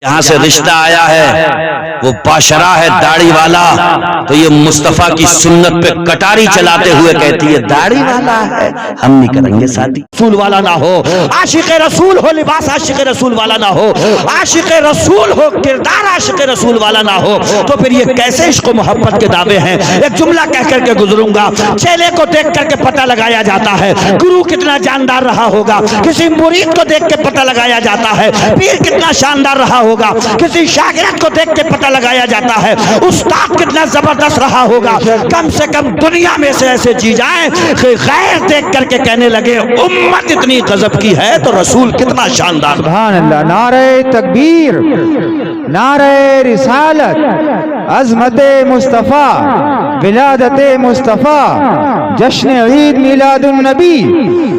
یہاں سے رشتہ آیا ہے وہ باشرا ہے داڑھی والا، تو یہ مصطفیٰ کی سنت پہ کٹاری چلاتے ہوئے کہتی ہے داڑھی والا ہے، ہم نہیں کریں گے شادی۔ رسول والا نہ ہو، عاشق رسول ہو، لباس عاشق رسول والا نہ ہو، عاشق رسول ہو، کردار عاشق رسول والا نہ ہو، تو پھر یہ کیسے عشق و محبت کے دعوے ہیں؟ ایک جملہ کہہ کر کے گزروں گا، چیلے کو دیکھ کر کے پتہ لگایا جاتا ہے گرو کتنا جاندار رہا ہوگا، کسی مرید کو دیکھ کے پتہ لگایا جاتا ہے پیر کتنا شاندار رہا ہوگا، کسی شاگرد کو دیکھ کے پتہ لگایا جاتا ہے استاد کتنا زبردست رہا ہوگا۔ کم سے کم دنیا میں سے ایسے جی جائیں کہ غیر دیکھ کر کے کہنے لگے امت اتنی غضب کی ہے تو رسول کتنا شاندار۔ سبحان اللہ، نعرہ تکبیر، نعرہ رسالت، عظمت مصطفیٰ، ولادت مصطفیٰ، جشن عید میلاد النبی،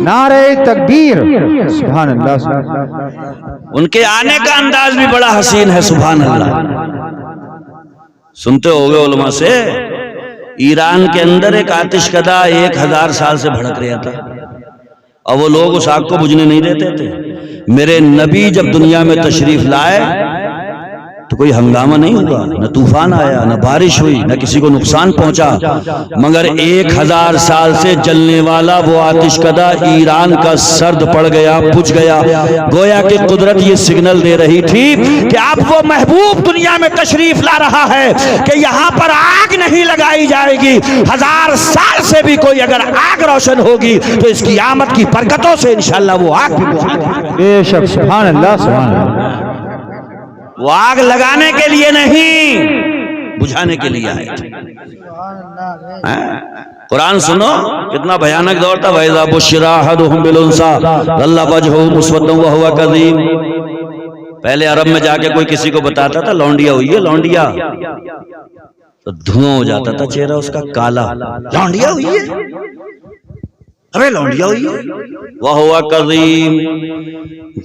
نعرہ تکبیر، سبحان اللہ، سبحان اللہ۔ ان کے آنے کا انداز بھی بڑا حسین ہے، سبحان اللہ۔ سنتے ہوگے علماء سے، ایران کے اندر ایک آتش کدہ 1000 سال سے بھڑک رہا تھا اور وہ لوگ اس آگ کو بجھنے نہیں دیتے تھے۔ میرے نبی جب دنیا میں تشریف لائے تو کوئی ہنگامہ نہیں ہوا، نہ طوفان آیا، نہ بارش ہوئی، نہ کسی کو نقصان پہنچا، مگر 1000 سال سے جلنے والا وہ آتش کدہ ایران کا سرد پڑ گیا، بجھ گیا۔ گویا کہ قدرت یہ سگنل دے رہی تھی کہ اب وہ محبوب دنیا میں تشریف لا رہا ہے کہ یہاں پر آگ نہیں لگائی جائے گی، 1000 سال سے بھی کوئی اگر آگ روشن ہوگی تو اس کی آمد کی برکتوں سے انشاءاللہ وہ آگ بھی بجھا دے گی۔ بے شک، سبحان اللہ، سبحان اللہ۔ وہ آگ لگانے کے لیے نہیں، بجھانے کے لیے آئے تھے۔ قرآن سنو کتنا بھیانک دور تھا۔ وَإِذَا بُشِّرَ أَحَدُهُم بِالْأُنثىٰ ظَلَّ وَجْهُهُ مُسْوَدًّا وَهُوَ كَظِيمٌ۔ پہلے عرب میں جا کے کوئی کسی کو بتاتا تھا لونڈیا ہوئی ہے، لونڈیا، تو دھواں ہو جاتا تھا چہرہ اس کا کالا، لونڈیا ہوئی ہے، ارے لونڈیا ہوئی ہے، وَهُوَ كَظِيمٌ،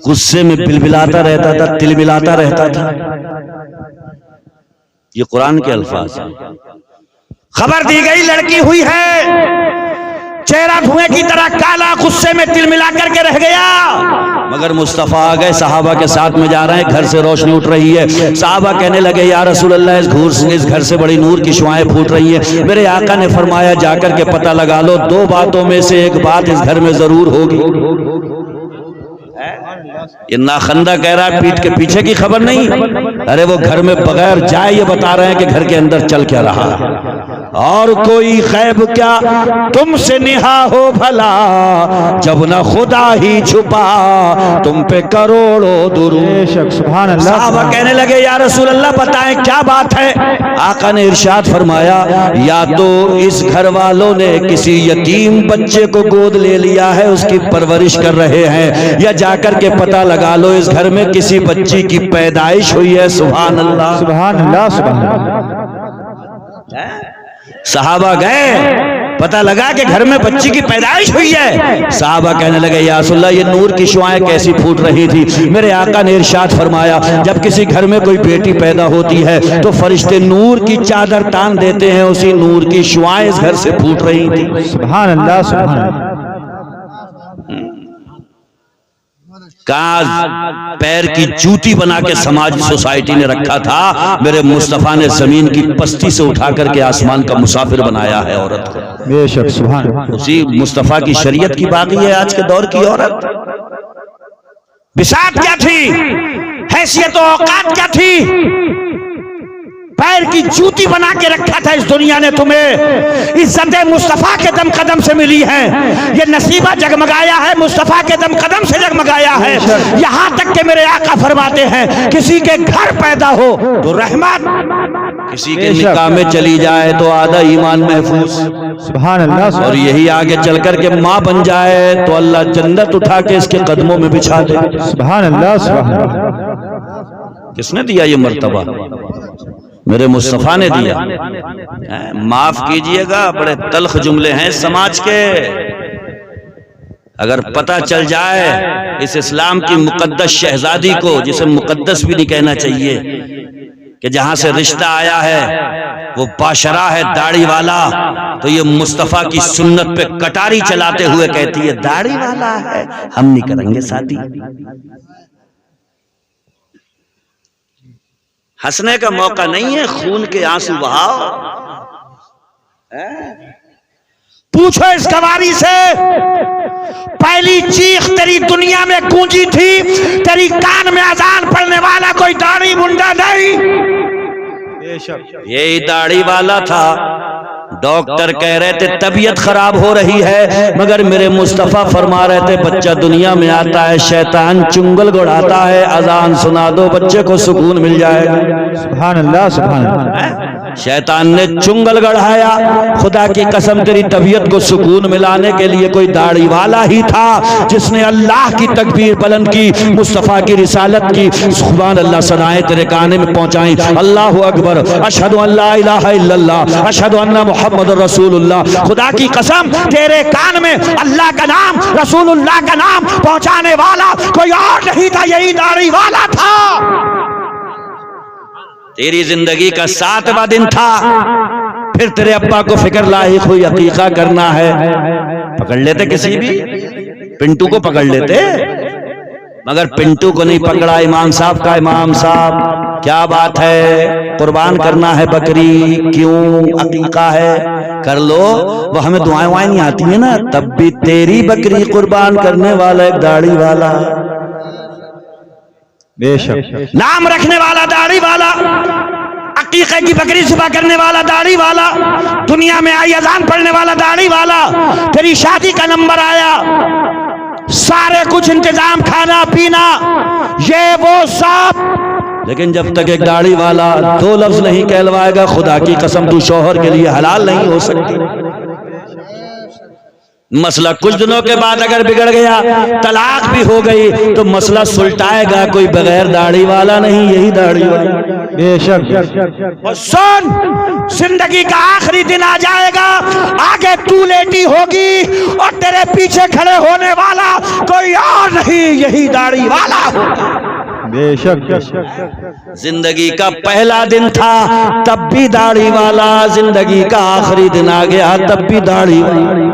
غصے میں بلبلاتا رہتا تھا، تلبلاتا رہتا تھا۔ یہ قرآن کے الفاظ ہیں۔ خبر دی گئی لڑکی ہوئی ہے، چہرہ دھوئیں کی طرح کالا، غصے میں تل ملا کر کے رہ گیا، مگر مصطفیٰ آ گئے، صحابہ کے ساتھ میں جا رہے ہیں، گھر سے روشنی اٹھ رہی ہے۔ صحابہ کہنے لگے یا رسول اللہ اس گھر سے بڑی نور کی شعائیں پھوٹ رہی ہیں۔ میرے آقا نے فرمایا جا کر کے پتہ لگا لو، 2 باتوں میں سے ایک بات اس گھر میں ضرور ہوگی۔ یہ ناخندہ کہہ رہا ہے پیٹھ کے پیچھے کی خبر نہیں، ارے وہ گھر میں بغیر جائے یہ بتا رہے ہیں کہ گھر کے اندر چل کیا رہا ہے۔ اور کوئی غیب کیا تم سے نہا ہو بھلا، جب نہ خدا ہی چھپا تم پہ کروڑوں درود۔ سبحان اللہ۔ صحابہ کہنے لگے یا رسول اللہ بتائیں کیا بات ہے؟ آقا نے ارشاد فرمایا یا تو اس گھر والوں نے کسی یتیم بچے کو گود لے لیا ہے، اس کی پرورش کر رہے ہیں، یا جا کر کے پتہ لگا لو اس گھر میں کسی بچی کی پیدائش ہوئی ہے۔ سبحان اللہ، سبحان اللہ، سبحان اللہ۔ صحابہ گئے، پتہ لگا کہ گھر میں بچی کی پیدائش ہوئی ہے۔ صحابہ کہنے لگے یا رسول اللہ یہ نور کی شعائیں کیسی پھوٹ رہی تھی؟ میرے آقا نے ارشاد فرمایا جب کسی گھر میں کوئی بیٹی پیدا ہوتی ہے تو فرشتے نور کی چادر تان دیتے ہیں، اسی نور کی شعائیں اس گھر سے پھوٹ رہی تھی۔ سبحان اللہ، سبحان اللہ۔ کاز پیر کی جوتی بنا کے سماج سوسائٹی نے رکھا تھا، میرے مصطفیٰ نے زمین کی پستی سے اٹھا کر کے آسمان کا مسافر بنایا ہے عورت کو۔ بے شک، سبحان اللہ۔ اسی مصطفیٰ کی شریعت کی باقی ہے آج کے دور کی عورت۔ بساط کیا تھی، حیثیت و اوقات کیا تھی، پیر کی جوتی بنا کے رکھا تھا اس دنیا نے تمہیں۔ عزت مصطفیٰ کے دم قدم سے ملی ہے، یہ نصیبہ جگمگایا ہے مصطفیٰ کے دم قدم سے جگمگایا ہے۔ یہاں تک کہ میرے آقا فرماتے ہیں کسی کے گھر پیدا ہو تو رحمت، کسی کے نکاح میں چلی جائے تو آدھا ایمان محفوظ، سبحان اللہ۔ اور یہی آگے چل کر کے ماں بن جائے تو اللہ جنت اٹھا کے اس کے قدموں میں بچھا دے۔ سبحان اللہ، سبحان اللہ۔ کس نے دیا یہ مرتبہ؟ میرے مصطفیٰ نے دیا۔ معاف کیجئے گا بڑے تلخ جملے ہیں سماج کے، اگر پتہ چل جائے اس اسلام کی مقدس شہزادی کو، جسے مقدس بھی نہیں کہنا چاہیے، کہ جہاں سے رشتہ آیا ہے وہ باشرا ہے داڑھی والا، تو یہ مصطفیٰ کی سنت پہ کٹاری چلاتے ہوئے کہتی ہے داڑھی والا ہے، ہم نہیں کریں گے شادی۔ ہنسنے کا موقع نہیں ہے، خون کے آنسو بہاؤ. پوچھو اس گواری سے، پہلی چیخ تیری دنیا میں گونجی تھی، تیری کان میں اذان پڑھنے والا کوئی داڑھی منڈا نہیں، یہی داڑھی والا تھا. ڈاکٹر کہہ رہے تھے طبیعت خراب ہو رہی ہے، مگر میرے مصطفیٰ فرما رہے تھے بچہ دنیا میں آتا ہے شیطان چنگل گڑاتا ہے، اذان سنا دو بچے کو سکون مل جائے گا. سبحان اللہ سبحان اللہ. شیطان نے چنگل گڑھایا. خدا کی قسم تیری طبیعت کو سکون ملانے کے لیے کوئی داڑھی والا ہی تھا جس نے اللہ کی تکبیر بلند کی، مصطفیٰ کی رسالت کی. سبحان اللہ سنائے تیرے کانے میں پہنچائیں. اللہ اکبر، اشہد ان لا الہ الا اللہ، اشہد ان محمد رسول اللہ. خدا کی قسم تیرے کان میں اللہ کا نام، رسول اللہ کا نام پہنچانے والا کوئی اور نہیں تھا، یہی داڑھی والا تھا. تیری زندگی کا 7واں دن تھا، پھر تیرے ابا کو فکر لاحق ہوئی عقیقہ کرنا ہے. پکڑ لیتے کسی بھی، پنٹو کو پکڑ لیتے، مگر پنٹو کو نہیں پکڑا امام صاحب کا. امام صاحب کیا بات ہے، قربان کرنا ہے بکری، کیوں عقیقہ ہے کر لو. وہ ہمیں دعائیں وائیں نہیں آتی ہیں نا، تب بھی تیری بکری قربان کرنے والا ایک داڑھی والا، بے شک نام رکھنے والا داڑھی والا، عقیقے کی بکری ذبح کرنے والا داڑھی والا، دنیا میں آئی اذان پڑھنے والا داڑھی والا. تیری شادی کا نمبر آیا، سارے کچھ انتظام، کھانا پینا یہ وہ سب، لیکن جب تک ایک داڑھی والا 2 لفظ نہیں کہلوائے گا خدا کی قسم تو شوہر کے لیے حلال نہیں ہو سکتی. مسئلہ کچھ دنوں کے بعد اگر بگڑ گیا، طلاق بھی ہو گئی، تو مسئلہ سلٹائے گا کوئی بغیر داڑھی والا نہیں، یہی داڑھی والا. بے شک. اور سن، زندگی کا آخری دن آ جائے گا، آگے تو لیٹی ہوگی اور تیرے پیچھے کھڑے ہونے والا کوئی اور نہیں، یہی داڑھی والا ہوگا. بے شک. زندگی کا پہلا دن تھا تب بھی داڑھی والا، زندگی کا آخری دن آ گیا تب بھی داڑھی والا.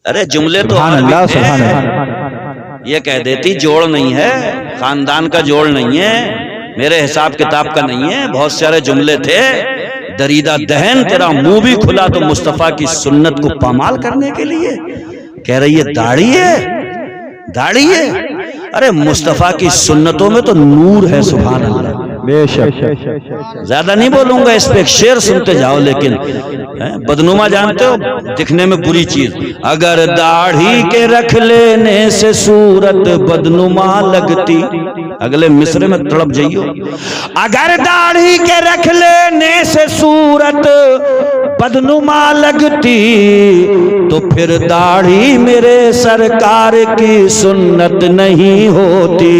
ارے جملے تو سبحان اللہ سبحان اللہ. یہ کہہ دیتی جوڑ نہیں ہے، خاندان کا جوڑ نہیں ہے، میرے حساب کتاب کا نہیں ہے. بہت سارے جملے تھے، دریدہ دہن تیرا منہ بھی کھلا تو مصطفیٰ کی سنت کو پامال کرنے کے لیے کہہ رہی ہے داڑھی ہے، داڑھی ہے. ارے مصطفیٰ کی سنتوں میں تو نور ہے. سبحان اللہ. بے شک. زیادہ نہیں بولوں گا، اس پہ ایک شعر سنتے جاؤ. لیکن بدنما جانتے ہو، دکھنے میں بری چیز. اگر داڑھی کے رکھ لینے سے صورت بدنما لگتی، اگلے مصرے میں تڑپ جائیو. اگر داڑھی کے رکھ لینے سے صورت بدنما لگتی، تو پھر داڑھی میرے سرکار کی سنت نہیں ہوتی.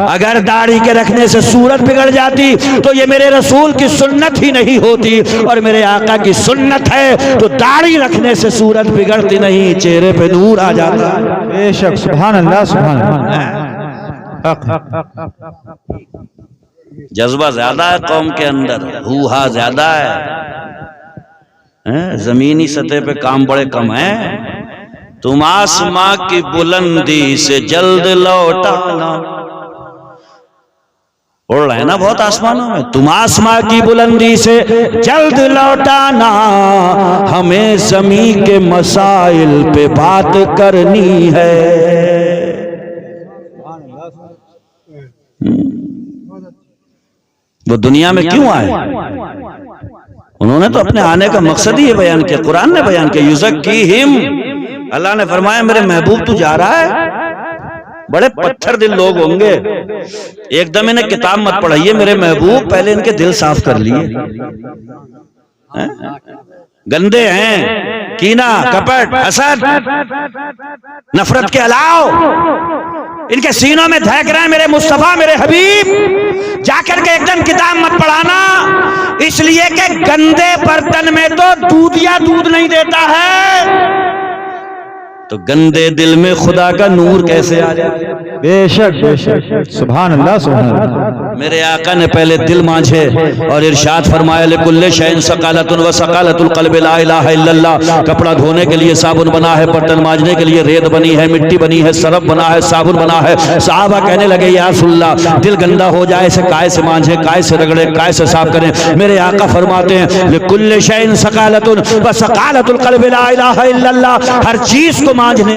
اگر داڑھی کے رکھنے سے صورت بگڑ جاتی تو یہ میرے رسول کی سنت ہی نہیں ہوتی، اور میرے آقا کی سنت ہے تو داڑھی رکھنے سے صورت بگڑتی نہیں، چہرے پہ نور آ جاتا. بے شک. سبحان اللہ سبحان اللہ. جذبہ زیادہ ہے قوم کے اندر، ہوہا زیادہ ہے، زمینی سطح پہ کام بڑے کم ہیں. تم آسماں کی بلندی سے جلد لوٹانا، اڑ رہے ہیں نا بہت آسمانوں میں. تم آسماں کی بلندی سے جلد لوٹانا، ہمیں زمین کے مسائل پہ بات کرنی ہے. وہ دنیا میں کیوں آئے؟ انہوں نے تو اپنے آنے کا مقصد ہی یہ بیان کیا، قرآن نے بیان کیا. یزکیہم، اللہ نے فرمایا میرے محبوب تو جا رہا ہے، بڑے پتھر دل لوگ ہوں گے، ایک دم انہیں کتاب مت پڑھائیے میرے محبوب، پہلے ان کے دل صاف کر لیے. گندے ہیں، کینہ، کپٹ، حسد، نفرت کے علاوہ ان کے سینوں میں دھڑک رہے ہیں میرے مصطفیٰ میرے حبیب. جا کر کے ایک دم کتاب مت پڑھانا، اس لیے کہ گندے برتن میں تو دودھ یا دودھ نہیں دیتا ہے، تو گندے دل میں خدا کا نور کیسے آ جائے؟ بے شک. بے شک. سبحان اللہ سبحان اللہ. میرے آقا نے پہلے دل مانجھے اور ارشاد فرمایا لکل شیء ثقالۃ و ثقالۃ القلب لا الہ الا اللہ. کپڑا دھونے کے لیے صابن بنا ہے, برتن مانجنے کے لیے ریت بنی ہے, مٹی بنی ہے, سرف بنا ہے, صابن بنا ہے. صحابہ کہنے لگے یا رسول اللہ دل گندا ہو جائے اسے کائے سے مانجھیں, کائے سے رگڑیں, کائے سے صاف کریں. میرے آقا فرماتے ہیں لکل شیء ثقالۃ و ثقالۃ القلب لا الہ الا اللہ, ہر چیز کو مانجنے